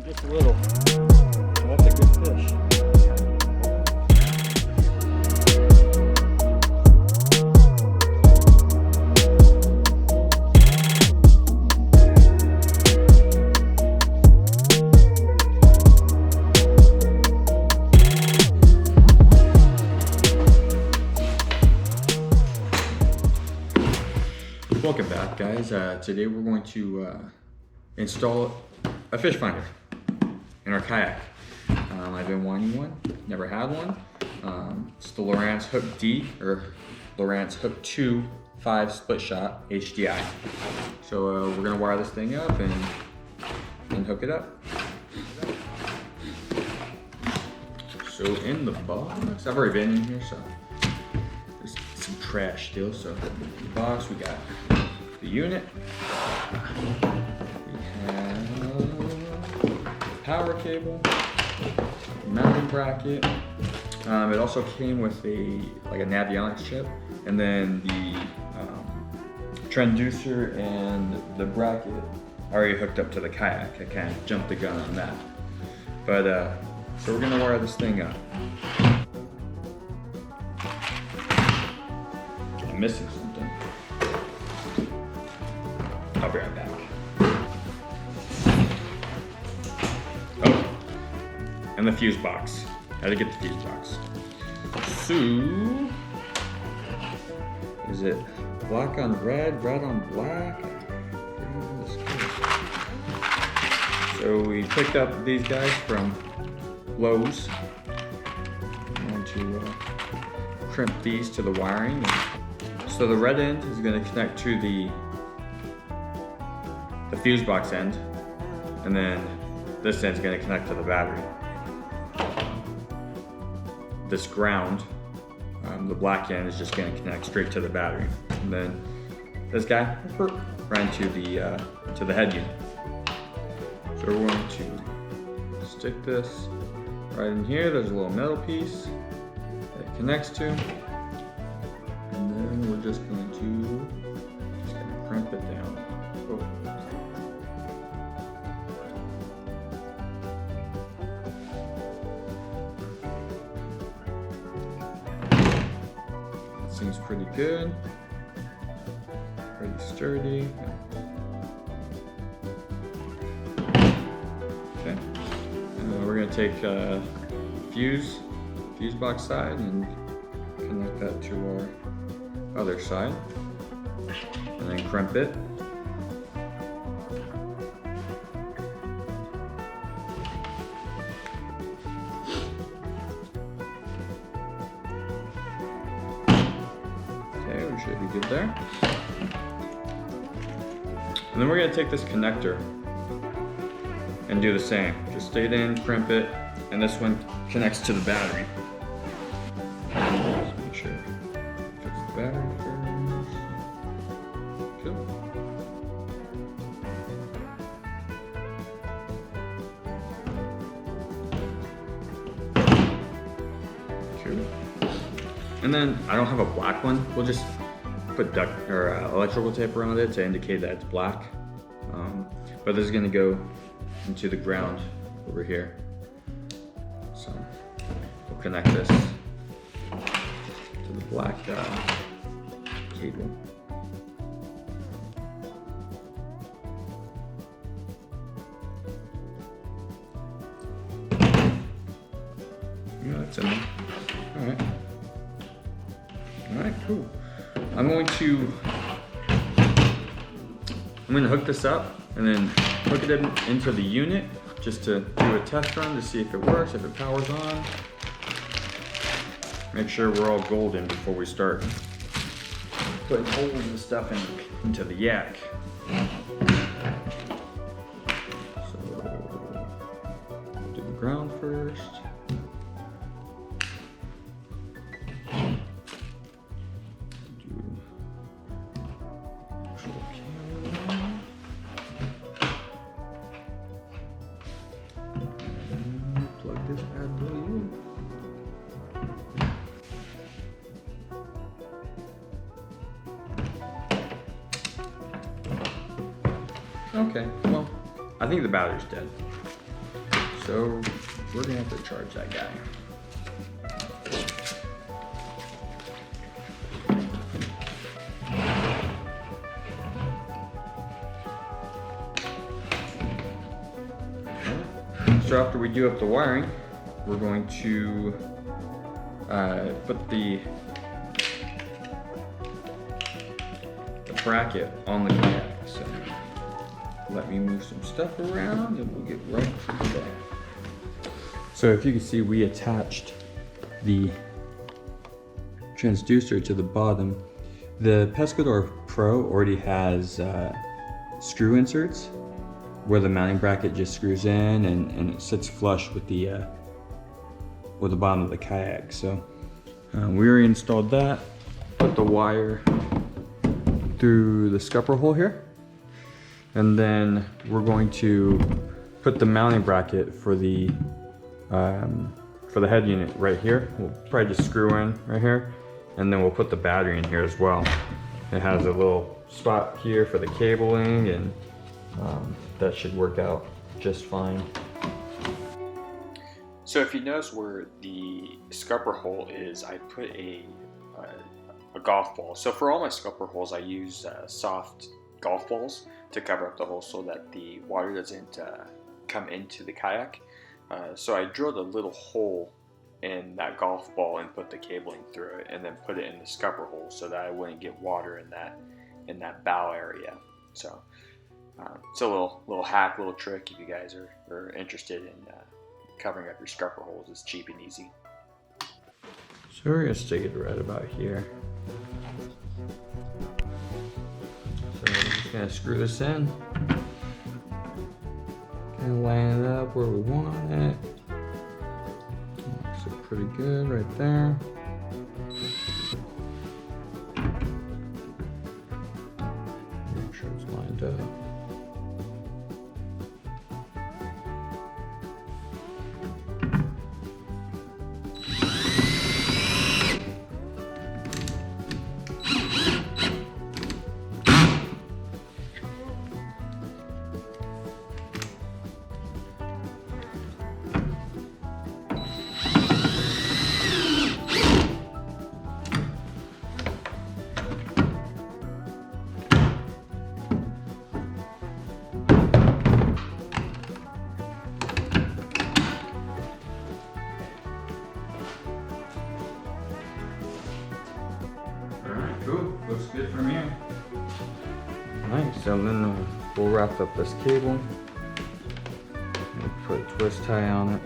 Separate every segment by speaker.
Speaker 1: Just a little. That's a good fish.
Speaker 2: Welcome back, guys. Today we're going to install a fish finder in our kayak. I've been wanting one, never had one. It's the Lowrance Hook D, or Lowrance Hook 2 5 Splitshot HDI. So we're gonna wire this thing up and hook it up. So in the box, I've already been in here, so there's some trash still. So in the box we got the unit, we have the power cable, mounting bracket. It also came with a Navionics chip, and then the transducer and the bracket already hooked up to the kayak. I kind of jumped the gun on that, but so we're gonna wire this thing up. I'm missing something. I'll be right back. Oh, and the fuse box. How to get the fuse box. So, is it black on red, red on black? So we picked up these guys from Lowe's. I'm going to crimp these to the wiring. So the red end is going to connect to the fuse box end, and then this end is going to connect to the battery. This ground, the black end, is just going to connect straight to the battery, and then this guy right to the head unit. So we're going to stick this right in here. There's a little metal piece that it connects to, and then we're just going to crimp it down. Oh. Seems pretty good, pretty sturdy. Okay, we're going to take fuse box side and connect that to our other side, and then crimp it. We should be good there. And then we're going to take this connector and do the same. Just stay it in, crimp it, and this one connects to the battery. Just make sure fix the battery first. Cool. Cool. And then I don't have a black one. We'll just put duct or electrical tape around it to indicate that it's black. But this is going to go into the ground over here. So we'll connect this to the black cable. Yeah, that's in there. All right. All right, cool. I'm going to hook this up and then hook it into the unit just to do a test run to see if it works, if it powers on. Make sure we're all golden before we start putting holes and stuff into the yak. So we'll do the ground first. This bad boy in. Okay, well, I think the battery's dead. So we're gonna have to charge that guy. So after we do up the wiring, we're going to put the bracket on the kayak. So let me move some stuff around and we'll get right to that. So if you can see, we attached the transducer to the bottom. The Pescador Pro already has screw inserts where the mounting bracket just screws in and it sits flush with the bottom of the kayak. So we already installed that, put the wire through the scupper hole here, and then we're going to put the mounting bracket for the head unit right here. We'll probably just screw in right here, and then we'll put the battery in here as well. It has a little spot here for the cabling, and that should work out just fine. So if you notice where the scupper hole is, I put a golf ball. So for all my scupper holes, I use soft golf balls to cover up the hole so that the water doesn't come into the kayak. So I drilled a little hole in that golf ball and put the cabling through it, and then put it in the scupper hole so that I wouldn't get water in that bow area. So it's a little hack, little trick if you guys are interested in covering up your scupper holes. It's cheap and easy. So we're gonna stick it right about here. So we're just gonna screw this in. And line it up where we want it. Looks pretty good right there. Make sure it's lined up. Cool, looks good from here. Nice, so then we'll wrap up this cable. And put a twist tie on it.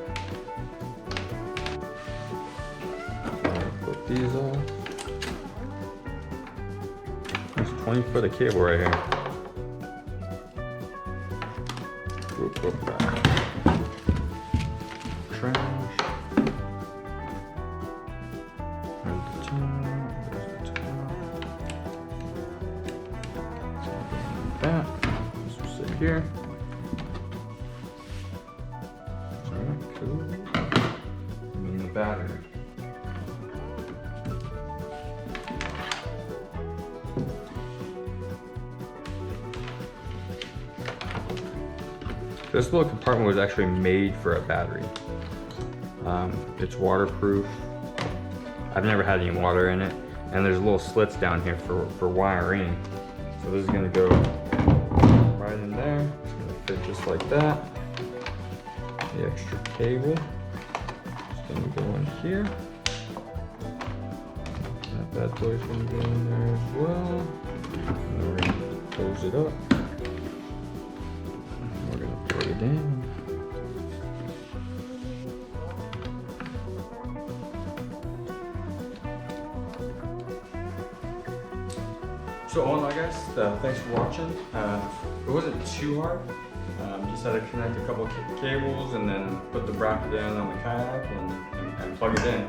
Speaker 2: Put these off. There's 20 foot of cable right here. Whoop, trash. That. This will sit here. Alright, cool. And then the battery. This little compartment was actually made for a battery. It's waterproof. I've never had any water in it. And there's little slits down here for wiring. So this is gonna go right in there. It's gonna fit just like that. The extra cable is gonna go in here. That bad boy's gonna go in there as well. And then we're gonna close it up. And we're gonna plug it in. So all in all, guys, thanks for watching. It wasn't too hard. Just had to connect a couple of cables and then put the bracket in on the kayak and plug it in.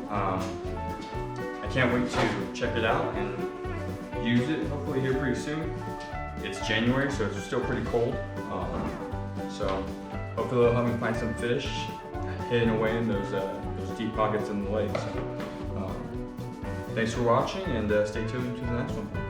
Speaker 2: I can't wait to check it out and use it hopefully here pretty soon. It's January, so it's still pretty cold. So hopefully they'll help me find some fish hidden away in those deep pockets in the lake. So, thanks for watching, and stay tuned to the next one.